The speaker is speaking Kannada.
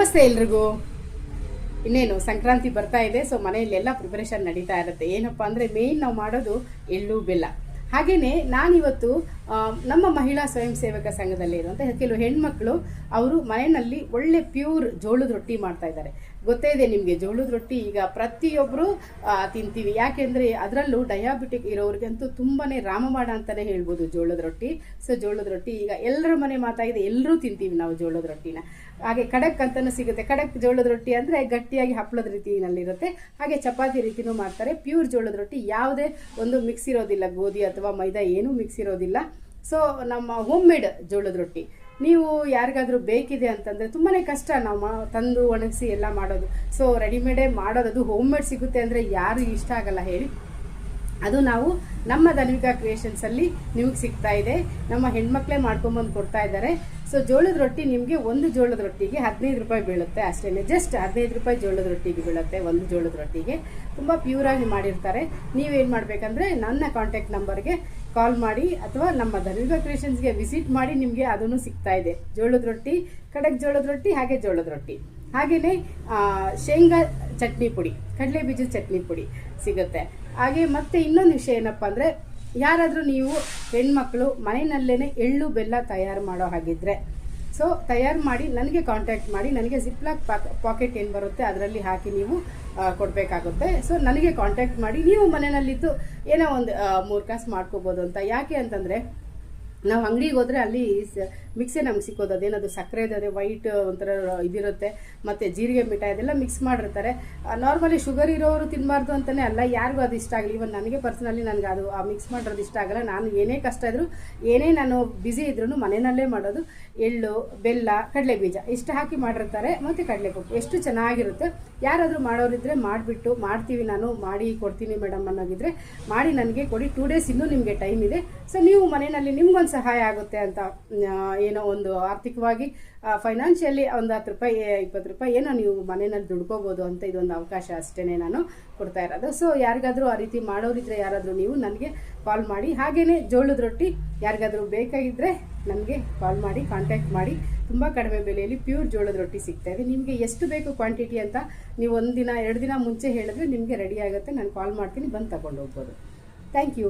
ನಮಸ್ತೆ ಎಲ್ರಿಗೂ. ಇನ್ನೇನು ಸಂಕ್ರಾಂತಿ ಬರ್ತಾ ಇದೆ. ಸೊ ಮನೆಯಲ್ಲೆಲ್ಲ ಪ್ರಿಪರೇಷನ್ ನಡೀತಾ ಇರುತ್ತೆ. ಏನಪ್ಪ ಅಂದರೆ ಮೇಯ್ನ್ ನಾವು ಮಾಡೋದು ಎಳ್ಳು ಬೆಲ್ಲ. ಹಾಗೆಯೇ ನಾನಿವತ್ತು ನಮ್ಮ ಮಹಿಳಾ ಸ್ವಯಂ ಸೇವಕ ಸಂಘದಲ್ಲಿ ಇರುವಂಥ ಕೆಲವು ಹೆಣ್ಮಕ್ಳು ಅವರು ಮನೆಯಲ್ಲಿ ಒಳ್ಳೆ ಪ್ಯೂರ್ ಜೋಳದ ರೊಟ್ಟಿ ಮಾಡ್ತಾ ಇದ್ದಾರೆ. ಗೊತ್ತೇ ಇದೆ ನಿಮಗೆ, ಜೋಳದ ರೊಟ್ಟಿ ಈಗ ಪ್ರತಿಯೊಬ್ಬರು ತಿಂತೀವಿ. ಯಾಕೆಂದರೆ ಅದರಲ್ಲೂ ಡಯಾಬಿಟಿಕ್ ಇರೋರಿಗಂತೂ ತುಂಬಾ ರಾಮಬಾಣ ಅಂತಲೇ ಹೇಳ್ಬೋದು ಜೋಳದ ರೊಟ್ಟಿ. ಸೊ ಜೋಳದ ರೊಟ್ಟಿ ಈಗ ಎಲ್ಲರ ಮನೆ ಮಾತಾಗಿದೆ, ಎಲ್ಲರೂ ತಿಂತೀವಿ ನಾವು ಜೋಳದ ರೊಟ್ಟಿನ. ಹಾಗೆ ಖಡಕ್ ಅಂತಲೂ ಸಿಗುತ್ತೆ. ಖಡಕ್ ಜೋಳದ ರೊಟ್ಟಿ ಅಂದರೆ ಗಟ್ಟಿಯಾಗಿ ಹಪ್ಪಳದ ರೀತಿಯಲ್ಲಿರುತ್ತೆ. ಹಾಗೆ ಚಪಾತಿ ರೀತಿನೂ ಮಾಡ್ತಾರೆ. ಪ್ಯೂರ್ ಜೋಳದ ರೊಟ್ಟಿ, ಯಾವುದೇ ಒಂದು ಮಿಕ್ಸ್ ಇರೋದಿಲ್ಲ, ಗೋಧಿ ಅಥವಾ ಮೈದಾ ಏನೂ ಮಿಕ್ಸ್ ಇರೋದಿಲ್ಲ. ಸೊ ನಮ್ಮ ಹೋಮ್ ಮೇಡ್ ಜೋಳದ ರೊಟ್ಟಿ ನೀವು ಯಾರಿಗಾದರೂ ಬೇಕಿದೆ ಅಂತಂದರೆ ತುಂಬಾ ಕಷ್ಟ ನಾವು ತಂದು ಒಣಗಿಸಿ ಎಲ್ಲ ಮಾಡೋದು. ಸೊ ರೆಡಿಮೇಡೇ ಮಾಡೋದು, ಅದು ಹೋಮ್ ಮೇಡ್ ಸಿಗುತ್ತೆ ಅಂದರೆ ಯಾರು ಇಷ್ಟ ಆಗಲ್ಲ ಹೇಳಿ. ಅದು ನಾವು ನಮ್ಮ ಧನ್ವಿಕಾ ಕ್ರಿಯೇಷನ್ಸಲ್ಲಿ ನಿಮಗೆ ಸಿಗ್ತಾ ಇದೆ. ನಮ್ಮ ಹೆಣ್ಮಕ್ಳೇ ಮಾಡ್ಕೊಂಬಂದು ಕೊಡ್ತಾ ಇದ್ದಾರೆ. ಸೊ ಜೋಳದ ರೊಟ್ಟಿ ನಿಮಗೆ ಒಂದು ಜೋಳದ ರೊಟ್ಟಿಗೆ 15 ರೂಪಾಯಿ ಬೀಳುತ್ತೆ ಅಷ್ಟೇ. ಜಸ್ಟ್ 15 ರೂಪಾಯಿ ಜೋಳದ ರೊಟ್ಟಿಗೆ ಬೀಳುತ್ತೆ ಒಂದು ಜೋಳದ ರೊಟ್ಟಿಗೆ. ತುಂಬ ಪ್ಯೂರಾಗಿ ಮಾಡಿರ್ತಾರೆ. ನೀವೇನು ಮಾಡಬೇಕಂದ್ರೆ ನನ್ನ ಕಾಂಟ್ಯಾಕ್ಟ್ ನಂಬರ್ಗೆ ಕಾಲ್ ಮಾಡಿ ಅಥವಾ ನಮ್ಮ ಧನ್ವಿಕಾ ಕ್ರಿಯೇಷನ್ಸ್ಗೆ ವಿಸಿಟ್ ಮಾಡಿ, ನಿಮಗೆ ಅದನ್ನು ಸಿಗ್ತಾ ಇದೆ. ಜೋಳದ ರೊಟ್ಟಿ, ಖಡಕ್ ಜೋಳದ ರೊಟ್ಟಿ, ಹಾಗೆ ಜೋಳದ ರೊಟ್ಟಿ, ಹಾಗೆಯೇ ಶೇಂಗಾ ಚಟ್ನಿ ಪುಡಿ, ಕಡಲೆ ಬೀಜದ ಚಟ್ನಿ ಪುಡಿ ಸಿಗುತ್ತೆ. ಹಾಗೆ ಮತ್ತೆ ಇನ್ನೊಂದು ವಿಷಯ ಏನಪ್ಪ ಅಂದರೆ, ಯಾರಾದರೂ ನೀವು ಹೆಣ್ಮಕ್ಳು ಮನೆಯಲ್ಲೇ ಎಳ್ಳು ಬೆಲ್ಲ ತಯಾರು ಮಾಡೋ ಹಾಗಿದ್ರೆ ಸೊ ತಯಾರು ಮಾಡಿ ನನಗೆ ಕಾಂಟ್ಯಾಕ್ಟ್ ಮಾಡಿ. ನನಗೆ ಜಿಪ್ಲಾಕ್ ಪಾಕೆಟ್ ಏನು ಬರುತ್ತೆ ಅದರಲ್ಲಿ ಹಾಕಿ ನೀವು ಕೊಡಬೇಕಾಗುತ್ತೆ. ಸೊ ನನಗೆ ಕಾಂಟ್ಯಾಕ್ಟ್ ಮಾಡಿ, ನೀವು ಮನೆಯಲ್ಲಿದ್ದು ಏನೋ ಒಂದು 3 ಕಾಸು ಮಾಡ್ಕೋಬೋದು ಅಂತ. ಯಾಕೆ ಅಂತಂದರೆ ನಾವು ಅಂಗಡಿಗೆ ಹೋದರೆ ಅಲ್ಲಿ ಮಿಕ್ಸೇ ನಮ್ಗೆ ಸಿಕ್ಕೋದು. ಅದೇನದು ಸಕ್ಕರೆ ಅದೇ ವೈಟ್ ಒಂಥರ ಇದಿರುತ್ತೆ, ಮತ್ತು ಜೀರಿಗೆ ಮಿಠಾಯಿ ಅದೆಲ್ಲ ಮಿಕ್ಸ್ ಮಾಡಿರ್ತಾರೆ. ನಾರ್ಮಲಿ ಶುಗರ್ ಇರೋರು ತಿನ್ನಬಾರ್ದು ಅಂತಲೇ ಅಲ್ಲ, ಯಾರಿಗೂ ಅದು ಇಷ್ಟ ಆಗಲಿ. ಇವನ್ ನನಗೆ ಪರ್ಸನಲಿ ನನಗೆ ಅದು ಆ ಮಿಕ್ಸ್ ಮಾಡಿರೋದು ಇಷ್ಟ ಆಗಲ್ಲ. ನಾನು ಏನೇ ಕಷ್ಟ ಇದ್ದರೂ, ಏನೇ ನಾನು ಬ್ಯುಸಿ ಇದ್ರೂ ಮನೆಯಲ್ಲೇ ಮಾಡೋದು. ಎಳ್ಳು, ಬೆಲ್ಲ, ಕಡಲೆ ಬೀಜ ಇಷ್ಟು ಹಾಕಿ ಮಾಡಿರ್ತಾರೆ, ಮತ್ತು ಕಡಲೆಪಪ್ಪು ಎಷ್ಟು ಚೆನ್ನಾಗಿರುತ್ತೆ. ಯಾರಾದರೂ ಮಾಡೋರಿದ್ದರೆ ಮಾಡಿಬಿಟ್ಟು, ಮಾಡ್ತೀವಿ ನಾನು ಮಾಡಿ ಕೊಡ್ತೀನಿ ಮೇಡಮ್ ಅನ್ನೋಗಿದ್ರೆ ಮಾಡಿ ನನಗೆ ಕೊಡಿ. 2 ಡೇಸ್ ಇನ್ನೂ ನಿಮಗೆ ಟೈಮ್ ಇದೆ. ಸೊ ನೀವು ಮನೆಯಲ್ಲಿ ನಿಮ್ಗೊಂದು ಸಹಾಯ ಆಗುತ್ತೆ ಅಂತ, ಏನೋ ಒಂದು ಆರ್ಥಿಕವಾಗಿ ಫೈನಾನ್ಷಿಯಲಿ ಒಂದು 10 ರೂಪಾಯಿ 20 ರೂಪಾಯಿ ಏನೋ ನೀವು ಮನೆಯಲ್ಲಿ ದುಡ್ಕೋಬೋದು ಅಂತ ಇದೊಂದು ಅವಕಾಶ ಅಷ್ಟೇ ನಾನು ಕೊಡ್ತಾ ಇರೋದು. ಸೊ ಯಾರಿಗಾದರೂ ಆ ರೀತಿ ಮಾಡೋರಿದ್ರೆ ಯಾರಾದರೂ ನೀವು ನನಗೆ ಕಾಲ್ ಮಾಡಿ. ಹಾಗೆಯೇ ಜೋಳದ ರೊಟ್ಟಿ ಯಾರಿಗಾದರೂ ಬೇಕಾಗಿದ್ದರೆ ನನಗೆ ಕಾಲ್ ಮಾಡಿ, ಕಾಂಟ್ಯಾಕ್ಟ್ ಮಾಡಿ. ತುಂಬ ಕಡಿಮೆ ಬೆಲೆಯಲ್ಲಿ ಪ್ಯೂರ್ ಜೋಳದ ರೊಟ್ಟಿ ಸಿಗ್ತಾ ಇದೆ. ನಿಮಗೆ ಎಷ್ಟು ಬೇಕು ಕ್ವಾಂಟಿಟಿ ಅಂತ ನೀವು 1 ದಿನ 2 ದಿನ ಮುಂಚೆ ಹೇಳಿದ್ರೆ ನಿಮಗೆ ರೆಡಿ ಆಗುತ್ತೆ. ನಾನು ಕಾಲ್ ಮಾಡ್ತೀನಿ, ಬಂದು ತಗೊಂಡು ಹೋಗ್ಬೋದು. Thank you.